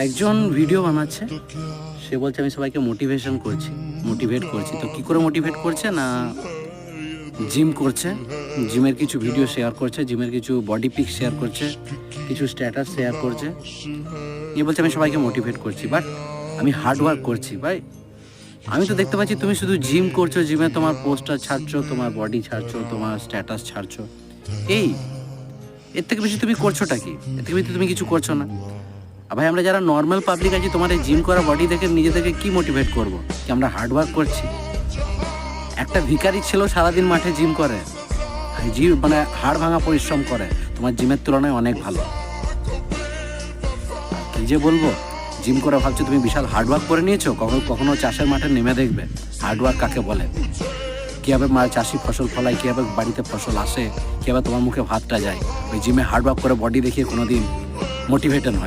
একজন ভিডিও বানাচ্ছে, সে বলছে আমি সবাইকে মোটিভেট করছি। তো কী করে মোটিভেট করছে না, জিম করছে, জিমের কিছু ভিডিও শেয়ার করছে, জিমের কিছু বডি পিক শেয়ার করছে, কিছু স্ট্যাটাস শেয়ার করছে। এ বলছে আমি সবাইকে মোটিভেট করছি, বাট আমি হার্ড ওয়ার্ক করছি ভাই। আমি তো দেখতে পাচ্ছি তুমি শুধু জিম করছো, জিমে তোমার পোস্টার ছাড়ছো, তোমার বডি ছাড়ছো, তোমার স্ট্যাটাস ছাড়ছো। এর থেকে বেশি তুমি করছোটা কি? এর থেকে বেশি তুমি কিছু করছো না। আর ভাই আমরা যারা নর্মাল পাবলিক আছি, তোমার এই জিম করা বডি দেখে নিজেদেরকে কি মোটিভেট করবো কি আমরা হার্ড ওয়ার্ক করছি? একটা ভিখারি ছেলেও সারাদিন মাঠে জিম করে, জিম মানে হাড় ভাঙা পরিশ্রম করে, তোমার জিমের তুলনায় অনেক ভালো। কি যে বলবো, জিম করে ভাবছো তুমি বিশাল হার্ডওয়ার্ক করে নিয়েছো। কখনো কখনো চাষের মাঠে নেমে দেখবে হার্ডওয়ার্ক কাকে বলে, কীভাবে চাষি ফসল ফলায়, কীভাবে বাড়িতে ফসল আসে, কীভাবে তোমার মুখে ভাতটা যায়। ওই জিমে হার্ডওয়ার্ক করে বডি দেখিয়ে কোনোদিন মোটিভেটেড হয় না।